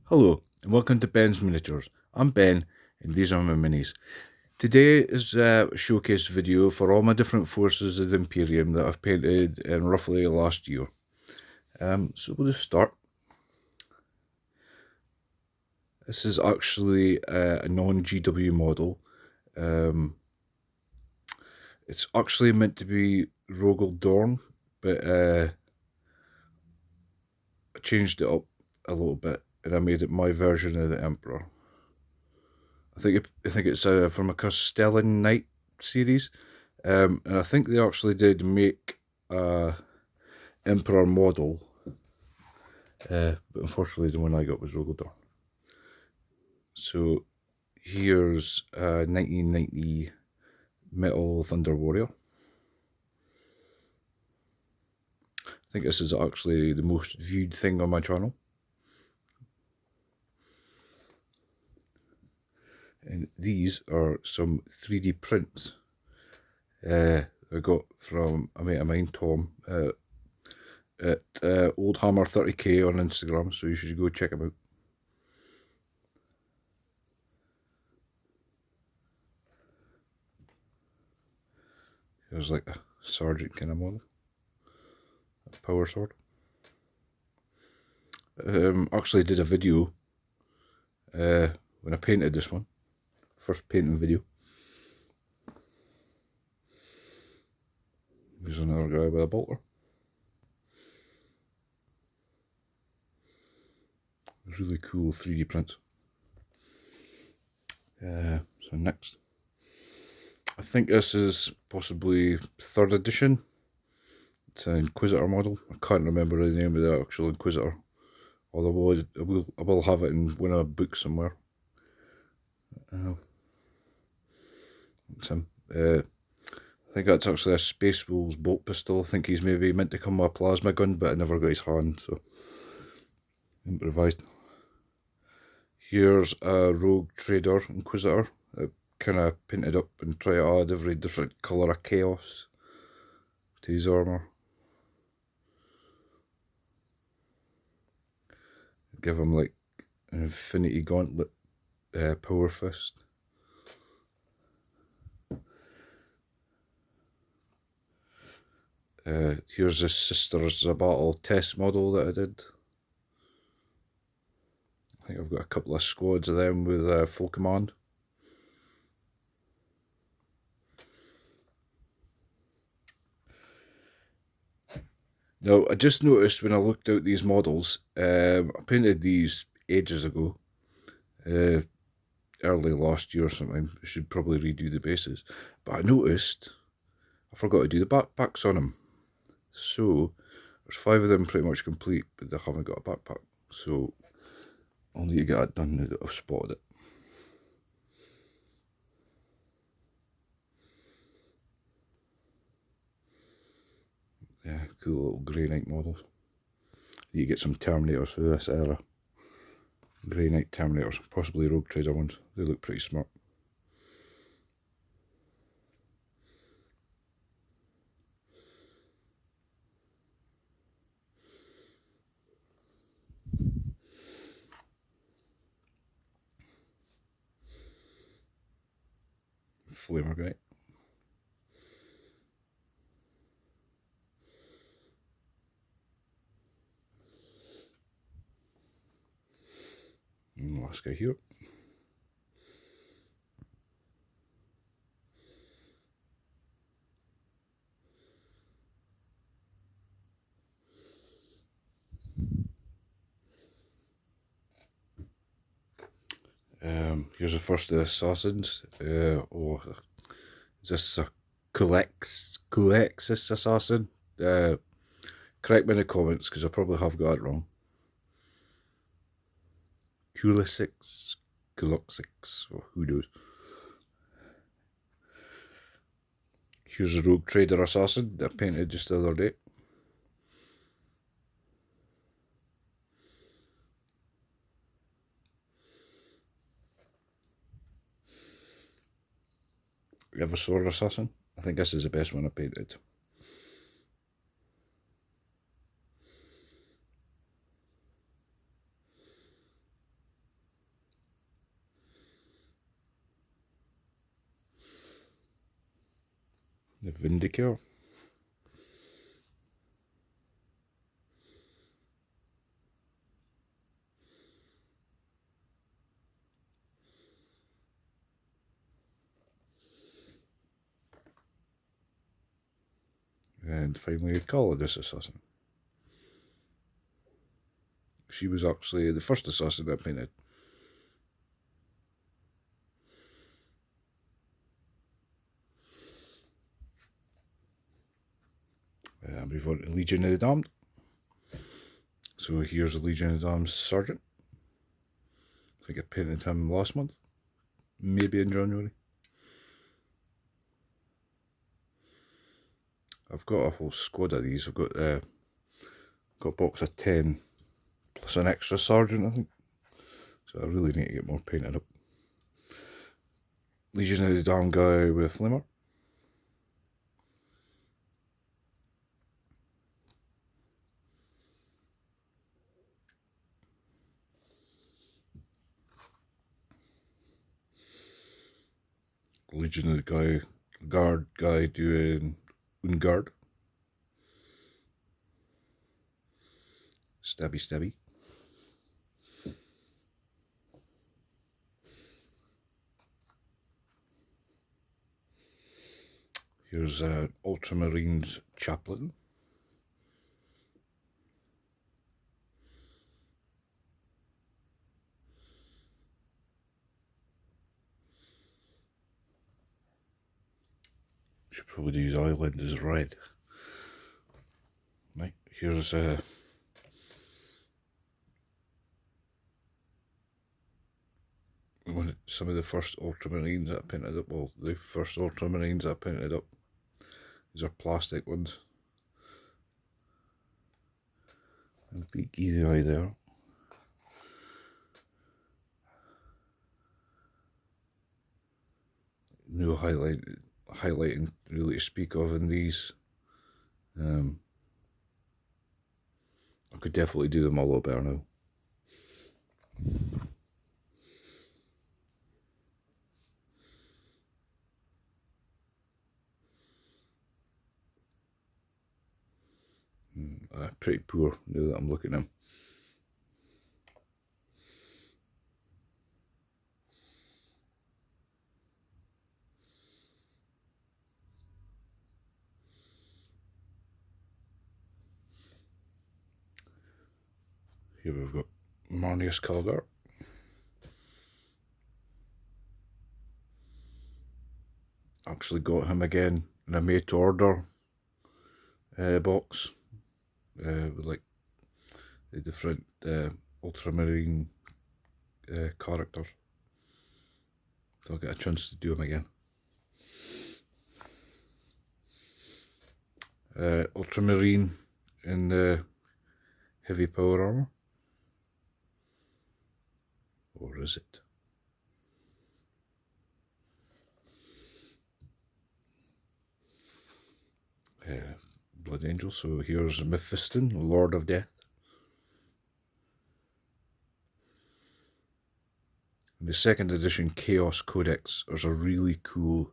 Hello and welcome to Ben's Miniatures. I'm Ben and these are my minis. Today is a showcase video for all my different forces of the Imperium that I've painted in roughly the last year. So we'll just start. This is actually a non-GW model. It's actually meant to be Rogel Dorn, but I changed it up a little bit and I made it my version of the Emperor. I think it's from a Castellan Knight series, and I think they actually did make a Emperor model, but unfortunately the one I got was Rogodor. So here's a 1990 Metal Thunder Warrior. I think this is actually the most viewed thing on my channel. And these are some 3D prints I got from a mate of mine, Tom, at Old Hammer 30k on Instagram, so you should go check him out. Here's like a sergeant kind of model, a power sword. Actually did a video when I painted this one, first painting video. Here's another guy with a bolter. Really cool 3D prints. So next, I think this is possibly 3rd edition. It's an Inquisitor model. I can't remember the name of the actual Inquisitor, although I will have it in one of my books somewhere. It's him. I think that's actually a Space Wolves bolt pistol. I think he's maybe meant to come with a plasma gun, but I never got his hand, so improvised. Here's a Rogue Trader Inquisitor. I kind of painted up and try to add every different colour of chaos to his armour. Give him like an Infinity Gauntlet Power Fist. Here's the Sisters of Battle test model that I did. I think I've got a couple of squads of them with full command. Now, I just noticed when I looked out these models, I painted these ages ago, early last year or something. I should probably redo the bases. But I noticed I forgot to do the backpacks on them. So, there's 5 of them pretty much complete, but they haven't got a backpack. So, I'll need to get that done now that I've spotted it. Yeah, cool little Grey Knight models. You get some Terminators for this era. Grey Knight Terminators, possibly Rogue Trader ones. They look pretty smart. Flamer guy. And last guy here. Here's the first of the assassins. Is this a Culexis assassin? Correct me in the comments because I probably have got it wrong. Culexis, or who knows. Here's a Rogue Trader assassin that I painted just the other day. We have a Sword Assassin. I think this is the best one I painted. The Vindicator. And finally, Cowardice Assassin. She was actually the first assassin I painted. We've got Legion of the Damned. So here's the Legion of the Damned Sergeant. I think I painted him last month, maybe in January. I've got a whole squad of these. I've got a box of 10 plus an extra sergeant, I think. So I really need to get more painted up. Legion of the Damned guy with Flamer. Legion of the Guard guy doing Ungard. Stabby stabby. Here's Ultramarines Chaplain. Should probably use Island as red. Right, here's some of the first Ultramarines that I painted up. Well, the first Ultramarines I painted up. These are plastic ones. And a big easy eye there. No highlighting really to speak of in these. I could definitely do them a lot better now. Pretty poor now that I'm looking at them. Here we've got Marnius Calgar. Actually got him again in a made to order box with like the different Ultramarine characters. So I'll get a chance to do them again. Ultramarine in the heavy power armor. Or is it? Blood Angel. So here's Mephiston, Lord of Death. In the second edition Chaos Codex, there's a really cool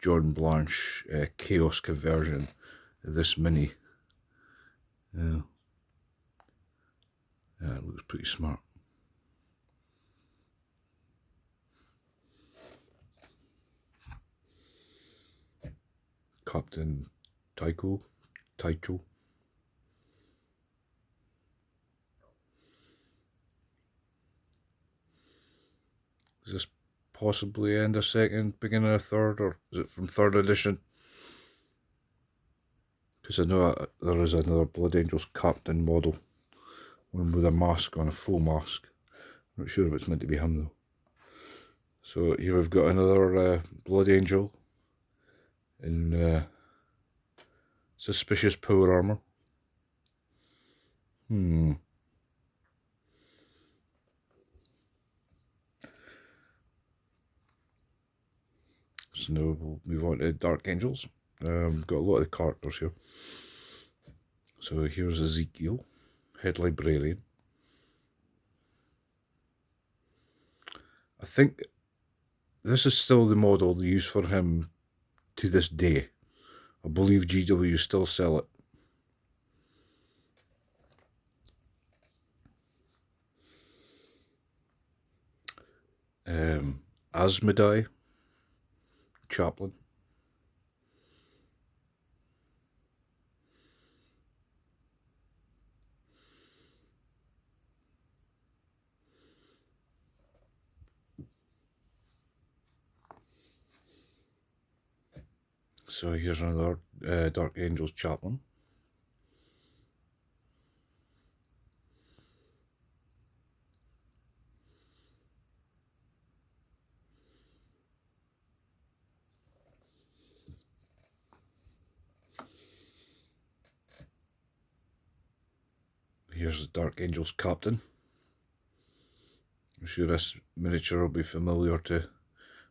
John Blanche Chaos conversion of this mini. Yeah, it looks pretty smart. Captain Taicho. Is this possibly end of second, beginning of third, or is it from third edition? Because I know there is another Blood Angels Captain model, one with a mask on, a full mask. I'm not sure if it's meant to be him though. So here we've got another Blood Angel in suspicious power armor. So now we'll move on to Dark Angels. Got a lot of the characters here. So here's Ezekiel, Head Librarian. I think this is still the model they use for him to this day. I believe GW still sell it. Asmodee, Chaplain. So here's another Dark Angels Chaplain. Here's the Dark Angels Captain. I'm sure this miniature will be familiar to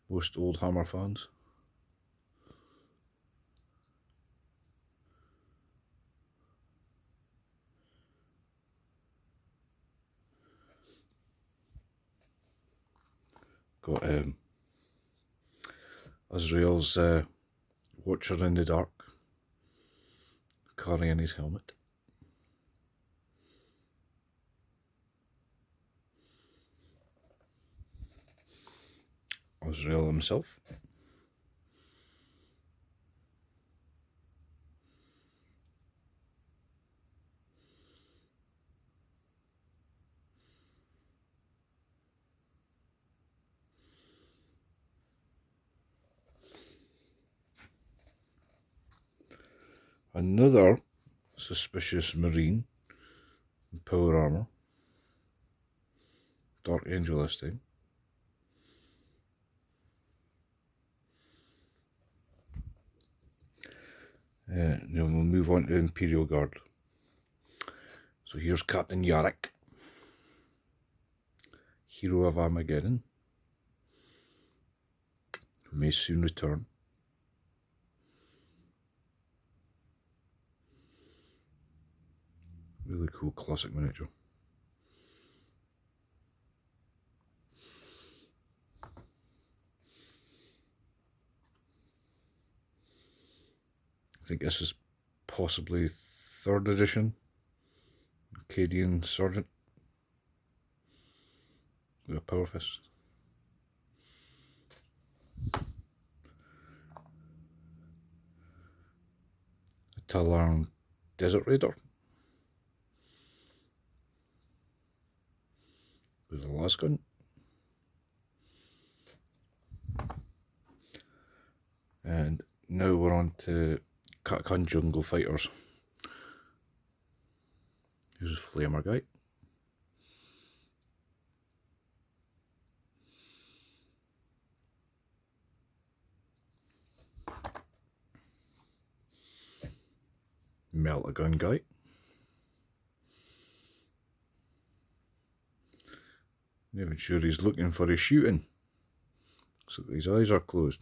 most old Hammer fans. Got Azrael's Watcher in the Dark carrying his helmet. Azrael himself. Another suspicious Marine in power armor. Dark Angel this time. Then we'll move on to Imperial Guard. So here's Captain Yarrick, hero of Armageddon, who may soon return. Really cool classic miniature. I think this is possibly 3rd edition. Acadian Sergeant with a power fist. A Talarn Desert Raider with a lasgun. And now we're on to Katakan Jungle Fighters. Here's a Flamer guy. Melt-a-gun guy. Not even sure he's looking for his shooting. Looks like his eyes are closed.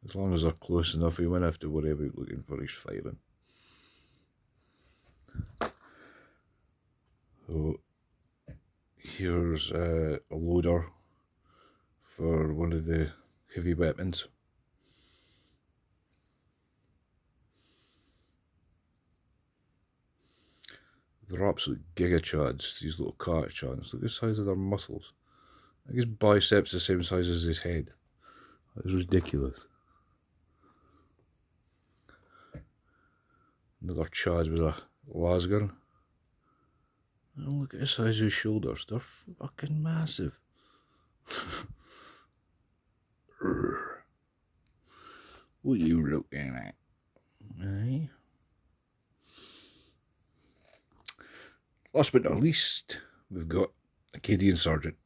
As long as they're close enough, he won't have to worry about looking for his firing. So here's a loader for one of the heavy weapons. They're absolute gigachads, these little Katachads. Look at the size of their muscles. I think his biceps the same size as his head. That's ridiculous. Another Chad with a lasgun. And look at the size of his shoulders. They're fucking massive. What are you looking at? Aye. Last but not least, we've got Acadian Sergeant.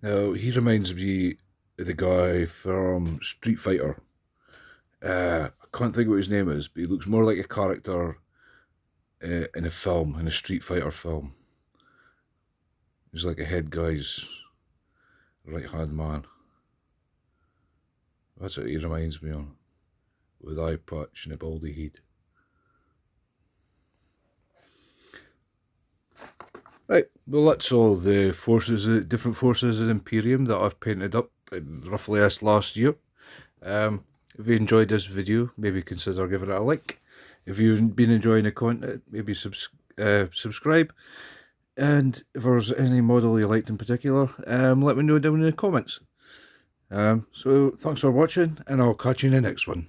Now, he reminds me of the guy from Street Fighter. I can't think what his name is, but he looks more like a character in a film, in a Street Fighter film. He's like a head guy's right-hand man. That's what he reminds me of, with eye patch and a baldy head. Right, well that's all the forces, different forces of Imperium that I've painted up roughly this last year. If you enjoyed this video, maybe consider giving it a like. If you've been enjoying the content, maybe subscribe. And if there's any model you liked in particular, let me know down in the comments. So thanks for watching, and I'll catch you in the next one.